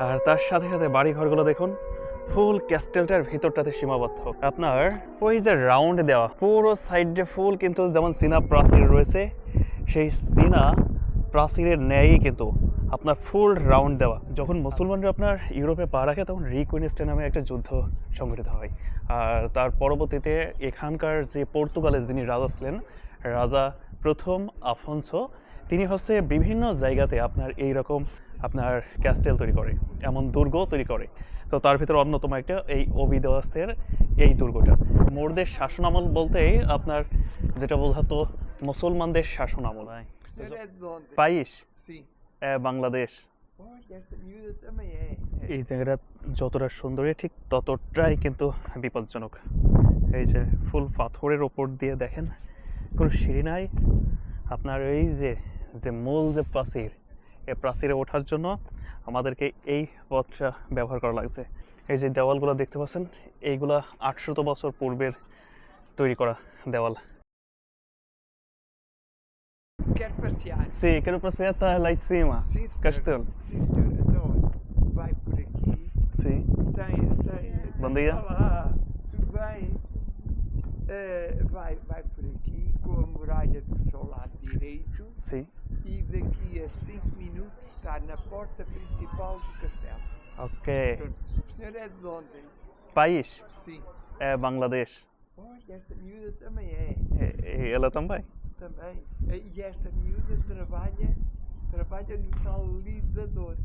আর তার সাথে সাথে বাড়ি ঘরগুলো দেখুন, ফুল ক্যাস্টেলটার ভিতরটাতে সীমাবদ্ধ। আপনার ওই যে রাউন্ড দেওয়া পুরো সাইডে ফুল, কিন্তু যেমন চীনা প্রাচীর রয়েছে সেই চীনা প্রাচীরের ন্যায়ই কিন্তু আপনার ফুল রাউন্ড দেওয়া। যখন মুসলমানরা আপনার ইউরোপে পা রাখে তখন রিকোয়েস্টে নামে একটা যুদ্ধ সংঘটিত হয়। আর তার পরবর্তীতে এখানকার যে পর্তুগালের যিনি রাজা ছিলেন, রাজা প্রথম আফনসো, তিনি হচ্ছে বিভিন্ন জায়গাতে আপনার এই রকম আপনার ক্যাস্টেল তৈরি করে, এমন দুর্গ তৈরি করে। তো তার ভিতরে অন্যতম একটা এই ওবিদসের এই দুর্গটা। মোরদের শাসন আমল বলতেই আপনার যেটা বোঝাতো মুসলমানদের শাসন আমল। পাইস বাংলাদেশ। এই জায়গাটা যতটা সুন্দর ঠিক ততটাই কিন্তু বিপজ্জনক। এই যে ফুল পাথরের ওপর দিয়ে দেখেন কোনো সিঁড়ি নাই। আপনার এই যে যে মূল যে প্রাচীর, এই প্রাচীরে ওঠার জন্য আমাদেরকে এই পথটা ব্যবহার করা লাগছে। এই যে দেওয়ালগুলো দেখতে পাচ্ছেন, এইগুলা 800 বছর পূর্বের তৈরি করা দেওয়াল। Quero passear. Sim, quero passear tá lá em cima. Sim, senhor. Castelo. Sim, senhor. Então, vai por aqui. Sim. Tem. Bom dia. Olá, tudo bem? Vai por aqui com a muralha do seu lado direito Sim. e daqui a 5 minutos está na porta principal do castelo. Ok. O senhor é de onde? País Sim. é Bangladesh. Olha, esta miúda também é. Ela também. Também. E esta miúda trabalha no tal lisador.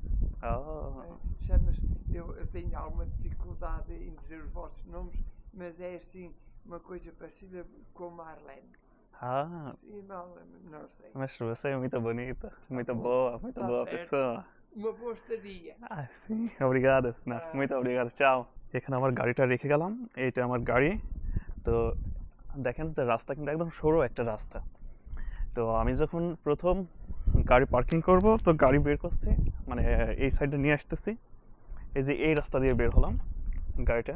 Ah. Chama-se, eu tenho alguma dificuldade em dizer os vossos nomes, mas é assim, uma coisa parecida com Marlene. Ah. Sim, não sei. Mas você é muito bonita, muito boa certo. pessoa. Uma boa estadia. sim. Obrigado, Sina. Muito obrigado. Ciao. এখানে আমার গাড়িটা রেখে গেলাম। এইটা আমার গাড়ি। তো দেখেন যে রাস্তা কিন্তু একদম সরু একটা রাস্তা। তো আমি যখন প্রথম গাড়ি পার্কিং করব তো গাড়ি বের করছি, মানে এই সাইডে নিয়ে আসতেছি। এই যে এই রাস্তা দিয়ে বের হলাম গাড়িটা।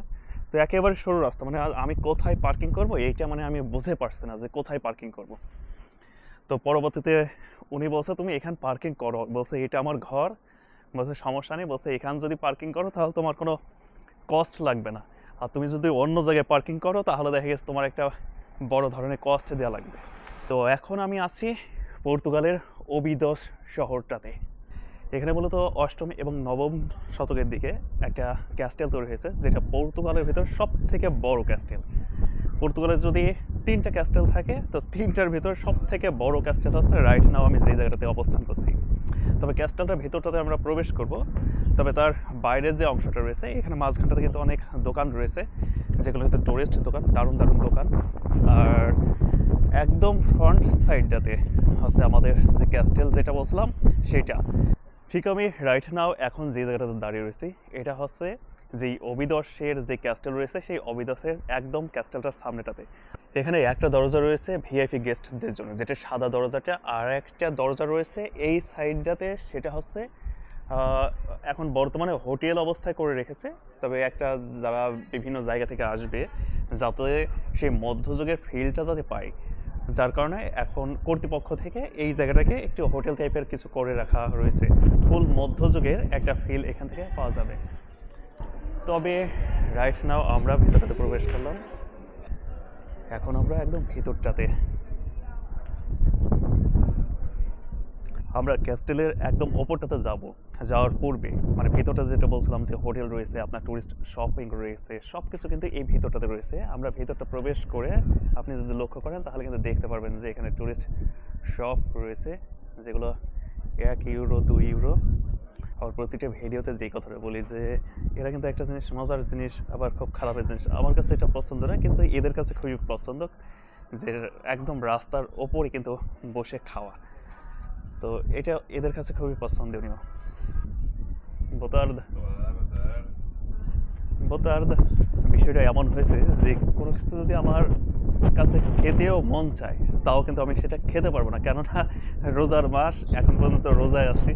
তো একেবারে সরু রাস্তা, মানে আমি কোথায় পার্কিং করব এইটা মানে আমি বুঝে পারছি না যে কোথায় পার্কিং করব। তো পরবর্তীতে উনি বলছে তুমি এখান পার্কিং করো, বলছে এটা আমার ঘর, বলছে সমস্যা নেই, বলছে এখান যদি পার্কিং করো তাহলে তোমার কোনো কস্ট লাগবে না, আর তুমি যদি অন্য জায়গায় পার্কিং করো তাহলে দেখা গেছে তোমার একটা বড় ধরনের কস্ট দেওয়া লাগবে। তো এখন আমি আছি পর্তুগালের ওবিদস শহরটাতে। এখানে মূলত অষ্টম এবং নবম শতকের দিকে একটা ক্যাস্টেল তৈরি হয়েছে, যেটা পর্তুগালের ভিতর সব থেকে বড় ক্যাস্টেল। পর্তুগালের যদি 3টা ক্যাস্টেল থাকে তো 3টার ভিতর সব থেকে বড় ক্যাস্টেল আছে রাইট নাও আমি যে জায়গাটাতে অবস্থান করছি। তবে ক্যাস্টেলটার ভিতরটাতে আমরা প্রবেশ করব, তবে তার বাইরের যে অংশটা রয়েছে এখানে মাঝখানটাতে কিন্তু অনেক দোকান রয়েছে, যেগুলো হয়তো টুরিস্ট দোকান, দারুণ দারুণ দোকান। আর একদম ফ্রন্ট সাইডটাতে হচ্ছে আমাদের যে ক্যাস্টেল যেটা বলছিলাম সেটা। ঠিক আমি রাইট নাও এখন যে জায়গাটাতে দাঁড়িয়ে রয়েছি এটা হচ্ছে যেই অবিদসের যে ক্যাস্টেল রয়েছে সেই অবিদসের একদম ক্যাস্টেলটার সামনেটাতে। এখানে একটা দরজা রয়েছে ভিআইপি গেস্টদের জন্য, যেটা সাদা দরজাটা, আর একটা দরজা রয়েছে এই সাইডটাতে, সেটা হচ্ছে এখন বর্তমানে হোটেল অবস্থায় করে রেখেছে। তবে একটা যারা বিভিন্ন জায়গা থেকে আসবে যাতে সেই মধ্যযুগের ফিলটা যাতে পায়, যার কারণে এখন কর্তৃপক্ষ থেকে এই জায়গাটাকে একটু হোটেল টাইপের কিছু করে রাখা রয়েছে। ফুল মধ্যযুগের একটা ফিল এখান থেকে পাওয়া যাবে। তবে রাইট নাও আমরা ভিতরটাতে প্রবেশ করলাম, এখন আমরা একদম ভিতরটাতে। আমরা ক্যাস্টেলের একদম ওপরটাতে যাব। যাওয়ার পূর্বে মানে ভিতরটা যেটা বলছিলাম যে হোটেল রয়েছে, আপনার টুরিস্ট শপিং রয়েছে, সব কিছু কিন্তু এই ভিতরটাতে রয়েছে। আমরা ভিতরটা প্রবেশ করে আপনি যদি লক্ষ্য করেন তাহলে কিন্তু দেখতে পারবেন যে এখানে টুরিস্ট শপ রয়েছে, যেগুলো 1 ইউরো 2 ইউরো। আর প্রতিটা ভিডিওতে যেই কথাটা বলি যে এরা কিন্তু একটা জিনিস মজার জিনিস আবার খুব খারাপের জিনিস, আমার কাছে এটা পছন্দ না, কিন্তু এদের কাছে খুবই পছন্দ, যে একদম রাস্তার ওপরে কিন্তু বসে খাওয়া। তো এটা এদের কাছে খুবই পছন্দনীয়। বিষয়টা এমন হয়েছে যে কোনো কিছু যদি আমার কাছে খেতেও মন চায় তাও কিন্তু আমি সেটা খেতে পারবো না, কেননা রোজার মাস, এখন পর্যন্ত রোজায় আছি।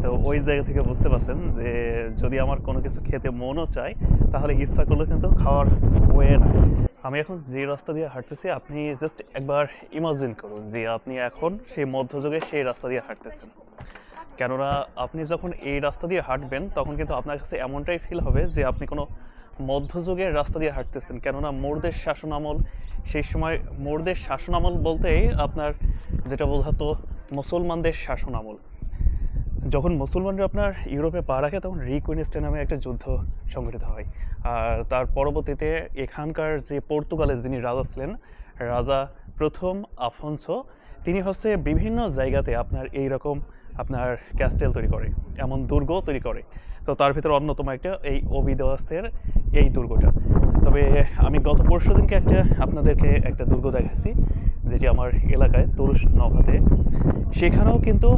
তো ওই জায়গা থেকে বুঝতে পারছেন যে যদি আমার কোনো কিছু খেতে মনও চায় তাহলে ইচ্ছা করলে কিন্তু খাওয়ার ওয়ে না। আমি এখন যে রাস্তা দিয়ে হাঁটতেছি আপনি জাস্ট একবার ইমাজিন করুন যে আপনি এখন সেই মধ্যযুগে সেই রাস্তা দিয়ে হাঁটতেছেন। কেননা আপনি যখন এই রাস্তা দিয়ে হাঁটবেন তখন কিন্তু আপনার কাছে এমনটাই ফিল হবে যে আপনি কোনো মধ্যযুগের রাস্তা দিয়ে হাঁটতেছেন। কেননা মোরদের শাসন আমল, সেই সময় মোরদের শাসন আমল বলতেই আপনার যেটা বোঝাতো মুসলমানদের শাসন আমল। যখন মুসলমানরা আপনার ইউরোপে পা রাখে তখন রিকুইনেস্টে নামে একটা যুদ্ধ সংঘটিত হয়। আর তার পরবর্তীতে এখানকার যে পর্তুগালের যিনি রাজা ছিলেন, রাজা প্রথম আফনসো, তিনি হচ্ছে বিভিন্ন জায়গাতে আপনার এই রকম আপনার ক্যাস্টেল তৈরি করে, এমন দুর্গ তৈরি করে। তো তার ভিতরে অন্যতম একটা এই ওবিদোয়াসের এই দুর্গটা। তবে আমি গত পরশুদিনকে আপনাদেরকে একটা দুর্গ দেখাচ্ছি যেটি আমার এলাকায় তুরুস নভাতে, সেখানেও কিন্তু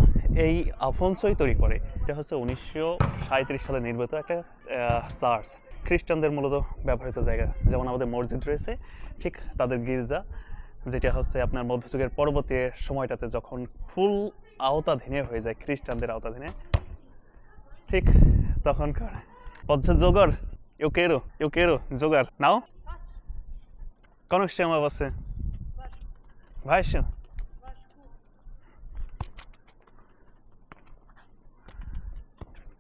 এই আফনসোই তৈরি করে। এটা হচ্ছে 1937 সালে নির্মিত একটা চার্চ, খ্রিস্টানদের মূলত ব্যবহৃত জায়গা। যেমন আমাদের মসজিদ রয়েছে, ঠিক তাদের গির্জা, যেটা হচ্ছে আপনার মধ্যযুগের পরবর্তী সময়টাতে যখন ফুল আওতাধীনে হয়ে যায়, খ্রিস্টানদের আওতাধীনে, ঠিক তখনকার পথ জোগাড় eu quero jogar não como chama você Vasco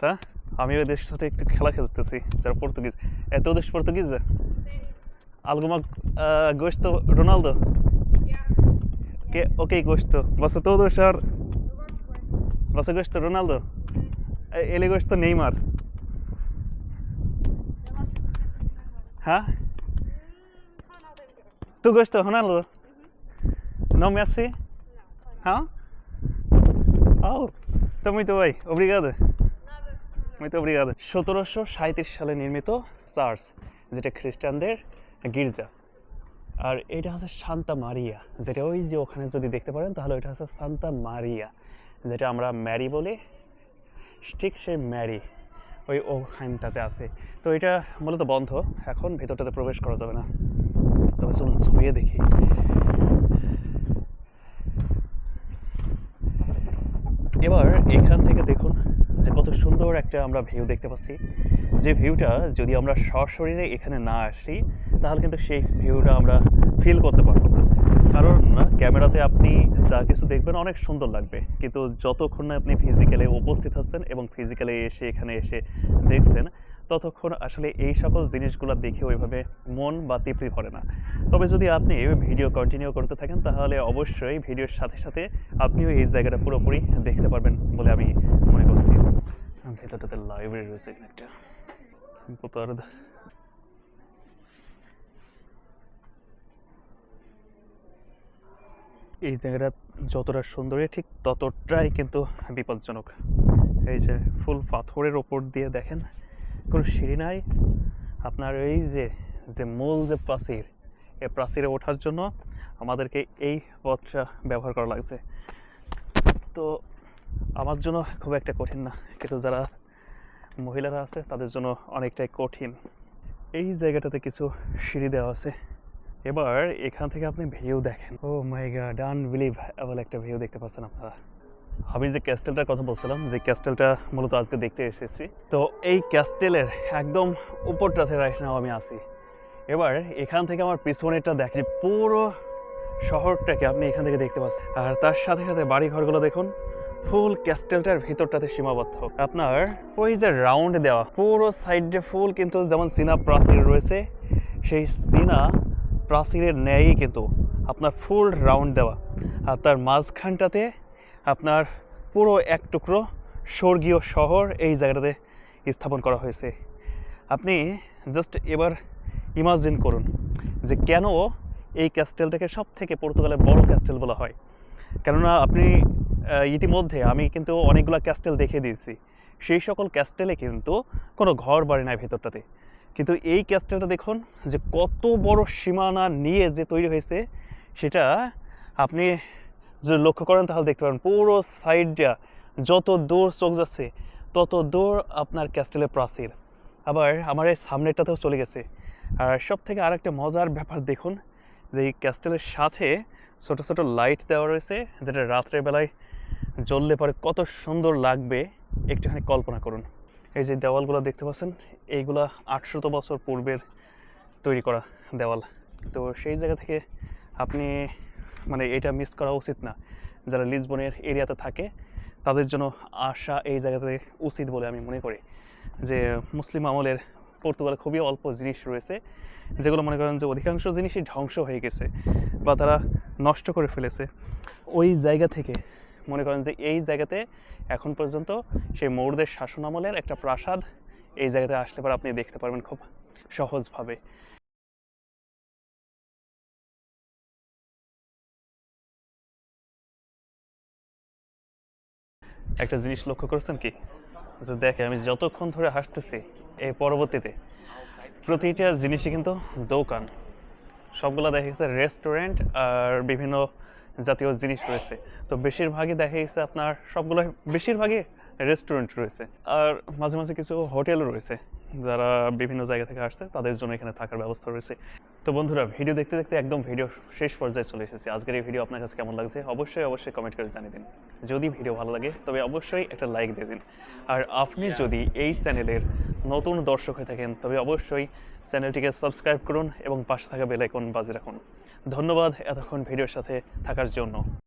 tá আমি ওদের সাথে একটু খেলা খেলতেছি যারা Portuguese é todos portuguesa alguma gosto Ronaldo que ok gosto você todos achar você gosta Ronaldo ele gosta Neymar hã tu gosta Ronaldo não Messi hã oh tá muito bem obrigado muito obrigado 1737 সালে নির্মিত church, যেটা খ্রিস্টানদের গির্জা। আর এটা হচ্ছে Santa Maria, যেটা ওই যে ওখানে যদি দেখতে পারেন তাহলে এটা হচ্ছে সান্তা মারিয়া, যেটা আমরা ম্যারি বলি, ঠিক সেই ম্যারি ওই ওখানটাতে আছে। তো এটা মূলত বন্ধ, এখন ভেতরটাতে প্রবেশ করা যাবে না। তবে চলুন ছুঁয়ে দেখি। এবার এখান থেকে দেখুন যে কত সুন্দর একটা আমরা ভিউ দেখতে পাচ্ছি, যে ভিউটা যদি আমরা সশরীরে এখানে না আসি তাহলে কিন্তু সেই ভিউটা আমরা ফিল করতে পারবো না। কারণ ক্যামেরাতে আপনি যা কিছু দেখবেন অনেক সুন্দর লাগবে, কিন্তু যতক্ষণ না আপনি ফিজিক্যালি উপস্থিত আছেন এবং ফিজিক্যালি এসে এখানে এসে দেখছেন, ততক্ষণ আসলে এই সকল জিনিসগুলো দেখে ওইভাবে মন বা তৃপ্তি ভরে না। তবে যদি আপনি ভিডিও কন্টিনিউ করতে থাকেন তাহলে অবশ্যই ভিডিওর সাথে সাথে আপনিও এই জায়গাটা পুরোপুরি দেখতে পারবেন বলে আমি মনে করছি। ভেতরটাতে লাইব্রেরি রয়েছে এখানে একটা কম্পিউটার। এই জায়গাটা যতটা সুন্দরী ঠিক ততটাই কিন্তু বিপজ্জনক। এই যে ফুল পাথরের ওপর দিয়ে দেখেন কোনো সিঁড়ি নাই। আপনার এই যে যে মূল যে প্রাচীর, এই প্রাচীরে ওঠার জন্য আমাদেরকে এই পথটা ব্যবহার করা লাগছে। তো আমার জন্য খুব একটা কঠিন না, কিন্তু যারা মহিলারা আছে তাদের জন্য অনেকটাই কঠিন। এই জায়গাটাতে কিছু সিঁড়ি দেওয়া আছে। এবার এখান থেকে আপনি ভিউ দেখেন, ও মাই গড, আনবিলিভেবল একটা ভিউ দেখতে পাচ্ছেন আপনারা। আমি যে ক্যাস্টেলটার কথা বলছিলাম, যে ক্যাস্টেলটা মূলত আজকে দেখতে এসেছি, তো এই ক্যাস্টেলের একদম উপরটাতে রাইট নাও আমি আছি। এবার এখান থেকে আমার পিছনেরটা দেখে পুরো শহরটাকে আপনি এখান থেকে দেখতে পাচ্ছেন, আর তার সাথে সাথে বাড়ি ঘরগুলো দেখুন ফুল ক্যাস্টেলটার ভিতরটাতে সীমাবদ্ধ। আপনার ওই যে রাউন্ড দেওয়া পুরো সাইডে ফুল, কিন্তু যেমন চীনা প্রাচীর রয়েছে সেই চীনা প্রাচীরের ন্যায়ই কিন্তু আপনার ফুল রাউন্ড দেওয়া, আর তার মাঝখানটাতে আপনার পুরো এক টুকরো স্বর্গীয় শহর এই জায়গাটাতে স্থাপন করা হয়েছে। আপনি জাস্ট এবার ইমাজিন করুন যে কেন এই ক্যাস্টেলটাকে সব থেকে পর্তুগালের বড় ক্যাস্টেল বলা হয়। কেননা আপনি ইতিমধ্যে আমি কিন্তু অনেকগুলো ক্যাস্টেল দেখিয়ে দিয়েছি, সেই সকল ক্যাস্টেলে কিন্তু কোনো ঘর বাড়ি নাই ভেতরটাতে, কিন্তু এই ক্যাস্টেলটা দেখুন যে কত বড় সীমানা নিয়ে যে তৈরি হয়েছে, সেটা আপনি যদি লক্ষ্য করেন তাহলে দেখতে পারেন পুরো সাইডটা যত দূর চোখ যাচ্ছে তত দূর আপনার ক্যাস্টেলের প্রাচীর। আবার আমার এই সামনেরটাতেও চলে গেছে। আর সব থেকে আরেকটা মজার ব্যাপার দেখুন যে এই ক্যাস্টেলের সাথে ছোট ছোট লাইট দেওয়া রয়েছে, যেটা রাত্রের বেলায় জ্বললে পরে কত সুন্দর লাগবে একটুখানি কল্পনা করুন। এই যে দেওয়ালগুলো দেখতে পাচ্ছেন, এইগুলা 800 বছর পূর্বের তৈরি করা দেওয়াল। তো সেই জায়গা থেকে আপনি মানে এটা মিস করা উচিত না। যারা লিসবনের এরিয়াতে থাকে তাদের জন্য আসা এই জায়গাতে উচিত বলে আমি মনে করি। যে মুসলিম আমলের পর্তুগালে খুবই অল্প জিনিস রয়েছে, যেগুলো মনে করেন যে অধিকাংশ জিনিসই ধ্বংস হয়ে গেছে বা তারা নষ্ট করে ফেলেছে। ওই জায়গা থেকে মনে করেন যে এই জায়গাতে এখন পর্যন্ত সেই মৌর্যদের শাসন আমলের একটা প্রাসাদ এই জায়গাতে আসলে পর আপনি দেখতে পারবেন খুব সহজভাবে। একটা জিনিস লক্ষ্য করছেন কি, যে দেখে আমি যতক্ষণ ধরে হাঁটতেছি এই পরবর্তীতে প্রতিটা জিনিসই কিন্তু দোকান, সবগুলো দেখা গেছে রেস্টুরেন্ট আর বিভিন্ন জাতীয় জিনিস রয়েছে। তো বেশিরভাগই দেখা গেছে আপনার সবগুলো বেশিরভাগই রেস্টুরেন্ট রয়েছে, আর মাঝে মাঝে কিছু হোটেলও রয়েছে যারা বিভিন্ন জায়গা থেকে আসছে তাদের জন্য এখানে থাকার ব্যবস্থা রয়েছে। তো বন্ধুরা, ভিডিও দেখতে দেখতে একদম ভিডিও শেষ পর্যায়ে চলে এসেছি। আজকের এই ভিডিও আপনার কাছে কেমন লাগছে অবশ্যই কমেন্ট করে জানিয়ে দিন। যদি ভিডিও ভালো লাগে তবে অবশ্যই একটা লাইক দিয়ে দিন। আর আপনি যদি এই চ্যানেলের নতুন দর্শক হয়ে থাকেন তবে অবশ্যই চ্যানেলটিকে সাবস্ক্রাইব করুন এবং পাশে থাকা বেল আইকন বাজিয়ে রাখুন। ধন্যবাদ এতক্ষণ ভিডিওর সাথে থাকার জন্য।